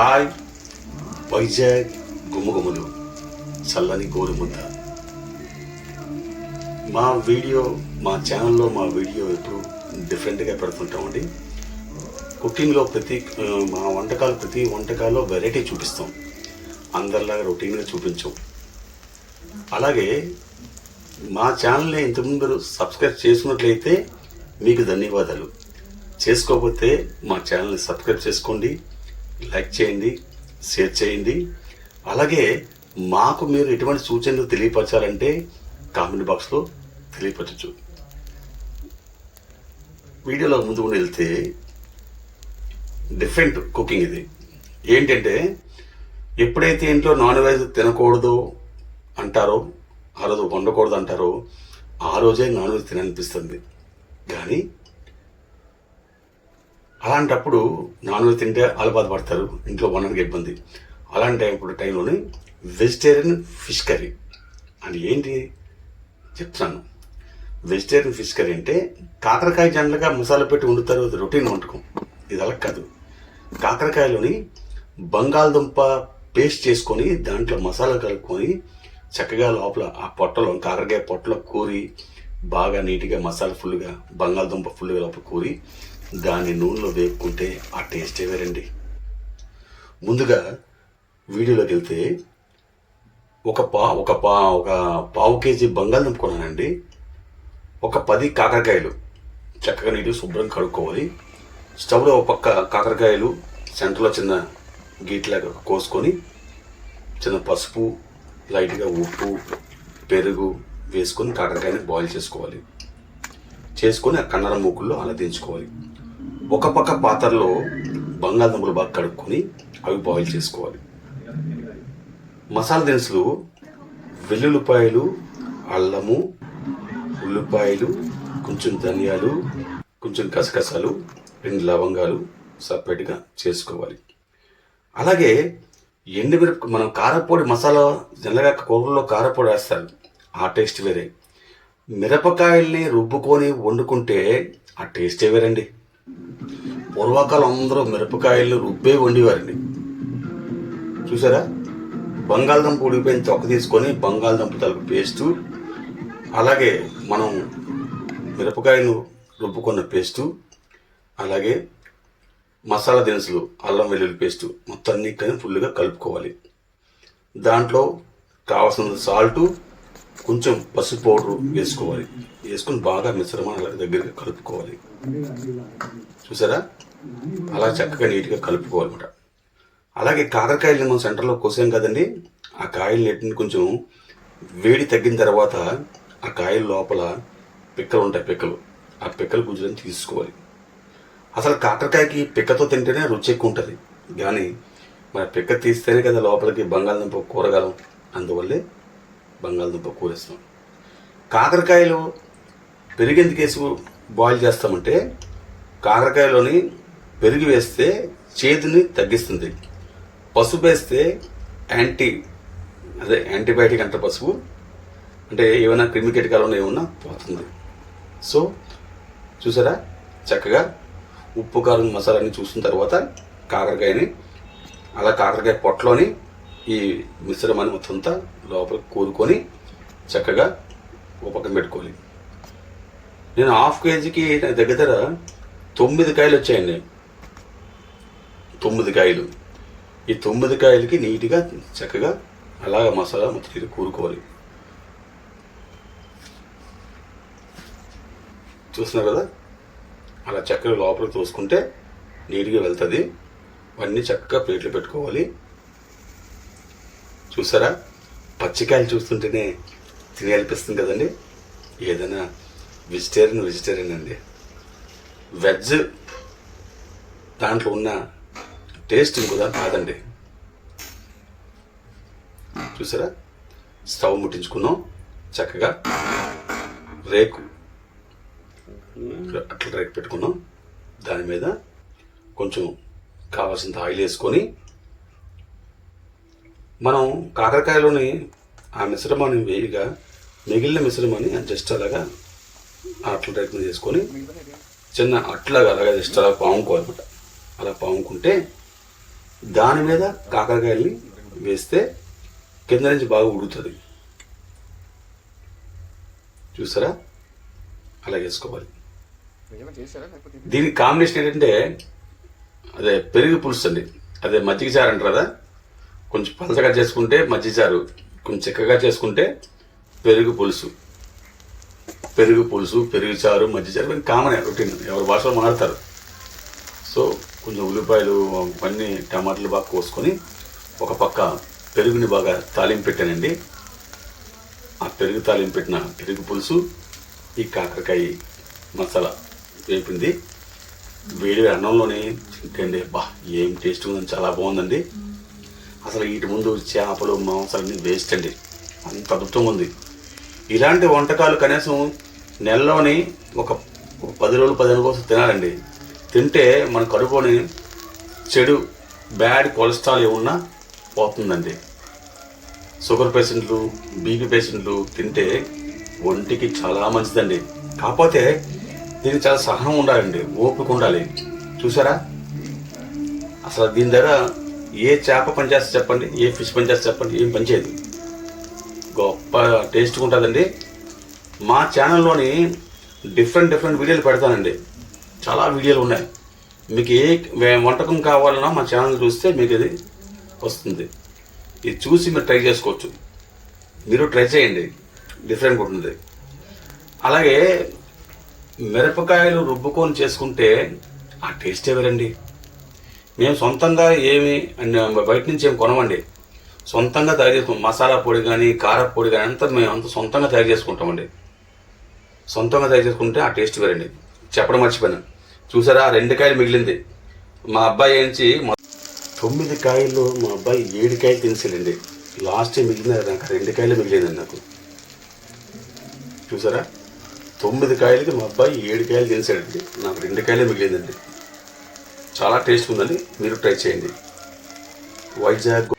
Hi Vizag గుమ్మగుమ్మలు చల్లని గోరుముద్ద. మా ఛానల్లో మా వీడియో ఎప్పుడు డిఫరెంట్గా పెడుతుంటామండి. కుకింగ్లో మా ప్రతి వంటకాల్లో వెరైటీ చూపిస్తాం, అందరిలాగా రొటీన్గా చూపించాం. అలాగే మా ఛానల్ని ఇంతకుముందు సబ్స్క్రైబ్ చేసుకున్నట్లయితే మీకు ధన్యవాదాలు. చేసుకోకపోతే మా ఛానల్ని సబ్స్క్రైబ్ చేసుకోండి, లైక్ చేయండి, షేర్ చేయండి. అలాగే మాకు మీరు ఎటువంటి సూచనలు తెలియపరచాలంటే కామెంట్ బాక్స్లో తెలియపరచచ్చు. వీడియోలో ముందుకు వెళ్తే డిఫరెంట్ కుకింగ్ ఇది. ఏంటంటే ఎప్పుడైతే ఇంట్లో నాన్ వెజ్ తినకూడదు అంటారో, ఆ రోజు వండకూడదు అంటారో, ఆ రోజే నాన్ వెజ్ తినాలనిపిస్తుంది. కానీ అలాంటప్పుడు నాన్ వెజ్ తింటే బాధపడతారు, ఇంట్లో వండడానికి ఇబ్బంది. అలాంటి టైంలోని వెజిటేరియన్ ఫిష్ కర్రీ అంటే ఏంటి చెప్తాను. వెజిటేరియన్ ఫిష్ కర్రీ అంటే కాకరకాయ జనరల్గా మసాలా పెట్టి వండుతారు, అది రొటీన్ వంటకం. ఇది అలా కాదు. కాకరకాయలోని బంగాళదుంప పేస్ట్ చేసుకొని దాంట్లో మసాలా కలుపుకొని చక్కగా లోపల ఆ పొట్టలో కాకరకాయ పొట్టలో కూరి బాగా నీట్గా మసాలా ఫుల్గా బంగాళదుంప ఫుల్గా లోపల కూరి దాన్ని నూనెలో వేపుకుంటే ఆ టేస్టే వేరండి. ముందుగా వీడియోలోకి వెళ్తే ఒక పావు కేజీ బంగాళదుంప కొన్నానండి. ఒక 10 కాకరకాయలు చక్కగా నీట్గా శుభ్రం కడుక్కోవాలి. స్టవ్లో ఒక పక్క కాకరకాయలు సెంటర్లో చిన్న గీట్లాగా కోసుకొని చిన్న పసుపు, లైట్గా ఉప్పు, పెరుగు వేసుకొని కాకరకాయని బాయిల్ చేసుకోవాలి. చేసుకొని ఆ కన్నర మూకుల్లో అలా దించుకోవాలి. ఒక పక్క పాత్రలో బంగాళదుంపలు బాగా కడుక్కొని అవి బాయిల్ చేసుకోవాలి. మసాలా దినుసులు వెల్లుల్లిపాయలు, అల్లము, ఉల్లిపాయలు, కొంచెం ధనియాలు, కొంచెం గసగసాలు, 2 లవంగాలు సపరేట్గా చేసుకోవాలి. అలాగే ఎండుమిరప మనం కారపొడి మసాలా జనరల్గా కూరల్లో కారపొడి వేస్తారు, ఆ టేస్ట్ వేరే. మిరపకాయల్ని రుబ్బుకొని వండుకుంటే ఆ టేస్టే వేరండి. పూర్వకాలం అందరూ మిరపకాయలు రుబ్బే వండేవారండి. చూసారా, బంగాళదుంప ఉడిపోయిన తొక్క తీసుకొని బంగాళదుంప తలకు పేస్టు, అలాగే మనం మిరపకాయలు రుబ్బుకున్న పేస్టు, అలాగే మసాలా దినుసులు అల్లం వెల్లుల్లి పేస్టు మొత్తం అన్ని ఫుల్గా కలుపుకోవాలి. దాంట్లో కావాల్సిన సాల్టు, కొంచెం పసుపు పౌడరు వేసుకోవాలి. వేసుకొని బాగా మిశ్రమాన్ని అలాగే దగ్గరగా కలుపుకోవాలి. చూసారా, అలా చక్కగా నీట్గా కలుపుకోవాలన్నమాట. అలాగే కాకరకాయలు మనం సెంటర్లో కోసాం కదండి, ఆ కాయలు నెట్టిని కొంచెం వేడి తగ్గిన తర్వాత ఆ కాయల లోపల పిక్కలు ఉంటాయి, ఆ పిక్కలు గుజ్జులను తీసుకోవాలి. అసలు కాకరకాయకి పిక్కతో తింటేనే రుచి ఎక్కువ ఉంటుంది, కానీ మన పిక్క తీస్తేనే కదా లోపలికి బంగాళదుంప కూరగాలం, అందువల్లే బంగాళదుంప కూరేస్తాం. కాకరకాయలు పెరిగెందుకేసి బాయిల్ చేస్తామంటే కాకరకాయలోని పెరుగు వేస్తే చేదుని తగ్గిస్తుంది, పసుపు వేస్తే యాంటీబయాటిక్ అంటారు. పసుపు అంటే ఏమైనా క్రిమి కీటకాలు ఏమన్నా పోతుంది. సో చూసారా, చక్కగా ఉప్పు కారం మసాలాన్ని చూసిన తర్వాత కాకరకాయని అలా కాకరకాయ పొట్టలోని ఈ మిశ్రమాన్ని మొత్తం అంతా లోపలికి కూరుకొని చక్కగా ఒక పక్కన పెట్టుకోవాలి. నేను హాఫ్ కేజీకి దగ్గర 9 కాయలు వచ్చాయండి. 9 కాయలు. ఈ 9 కాయలకి నీట్గా చక్కగా అలాగ మసాలా మొత్తం కూరుకోవాలి. చూస్తున్నారు కదా, అలా చక్కగా లోపలికి తోసుకుంటే నీట్గా వెళ్తుంది. అవన్నీ చక్కగా ప్లేట్లో పెట్టుకోవాలి. చూసారా, పచ్చికాయలు చూస్తుంటేనే తినేయాలనిపిస్తుంది కదండి. ఏదైనా వెజిటేరియన్ అండి. వెజ్ దాంట్లో ఉన్న టేస్ట్ ఇంకోదా కాదండి. చూసారా, స్టవ్ ముట్టించుకున్నాం, చక్కగా రేకు పెట్టుకున్నాం. దాని మీద కొంచెం కావాల్సినంత ఆయిల్ వేసుకొని మనం కాకరకాయలోని ఆ మిశ్రమాన్ని వేయగా మిగిలిన మిశ్రమాన్ని జస్ట్ అలాగా అట్ల టైప్ మీద వేసుకొని చిన్న అట్లాగా అలాగే జస్ట్ అలా పాముకోవాలన్నమాట. అలా పాముకుంటే దాని మీద కాకరకాయల్ని వేస్తే కింద నుంచి బాగా ఉడుకుతుంది. చూసారా, అలా వేసుకోవాలి. దీనికి కాంబినేషన్ ఏంటంటే అదే పెరుగు పులుసు అండి. అదే మజ్జిగ చారు అంటారు కదా, కొంచెం పలచగా చేసుకుంటే మజ్జిగ చారు, కొంచెం చిక్కగా చేసుకుంటే పెరుగు పులుసు. పెరుగు పులుసు, పెరుగు చారు, మజ్జిగ చారు కామన్ రొటీన్, ఎవరి భాషలో మారుతారు. సో కొంచెం ఉల్లిపాయలు అన్నీ టమాటాలు బాగా కోసుకొని ఒక పక్క పెరుగుని బాగా తాలింపు పెట్టానండి. ఆ పెరుగు తాలింపు పెట్టిన పెరుగు పులుసు, ఈ కాకరకాయ మసాలా వేపింది వేడి అన్నంలోనే తింటండి. బా ఏం టేస్ట్ ఉందని, చాలా బాగుందండి. అసలు వీటి ముందు చేపలు మాంసాలన్నీ వేస్ట్ అండి, అంత అద్భుతంగా ఉంది. ఇలాంటి వంటకాలు కనీసం నెలలోని ఒక 10 రోజులు 15 రోజులు తినాలండి. తింటే మన కడుపుని చెడు బ్యాడ్ కొలెస్ట్రాల్ ఏమున్నా పోతుందండి. షుగర్ పేషెంట్లు, బీపీ పేషెంట్లు తింటే ఒంటికి చాలా మంచిదండి. కాకపోతే దీనికి చాలా సహనం ఉండాలండి, ఓపిక ఉండాలి. చూసారా, అసలు దీని దగ్గర ఏ చేప పనిచేస్తే చెప్పండి, ఏ ఫిష్ పనిచేస్తే చెప్పండి, ఏం పనిచేయదు. గొప్ప టేస్ట్గా ఉంటుందండి. మా ఛానల్లోని డిఫరెంట్ వీడియోలు పెడతానండి, చాలా వీడియోలు ఉన్నాయి. మీకు ఏ వంటకం కావాలన్నా మా ఛానల్ చూస్తే మీకు ఇది వస్తుంది. ఇది చూసి మీరు ట్రై చేసుకోవచ్చు. మీరు ట్రై చేయండి, డిఫరెంట్గా ఉంటుంది. అలాగే మిరపకాయలు రుబ్బుకొని చేసుకుంటే ఆ టేస్టే వేరండి. మేము సొంతంగా ఏమి బయట నుంచి ఏమి కొనమండి, సొంతంగా తయారు చేసుకుంటాం. మసాలా పొడి కానీ కారపొడి కానీ అంతా మేము అంత సొంతంగా తయారు చేసుకుంటామండి. సొంతంగా తయారు చేసుకుంటే ఆ టేస్ట్ వేరండి. చెప్పడం మర్చిపోయాను. చూసారా, 2 కాయలు మిగిలింది. మా అబ్బాయి ఏంచి 9 కాయలు, మా అబ్బాయి 7 కాయలు తినేసాడండి. లాస్ట్ మిగిలిన నాకు 2 కాయలు మిగిలిందండి నాకు. చూసారా, 9 కాయలకి మా అబ్బాయి 7 కాయలు తినేసాడండి, నాకు 2 కాయలే మిగిలిందండి. చాలా టేస్ట్ ఉందండి, మీరు ట్రై చేయండి. వైజాగ్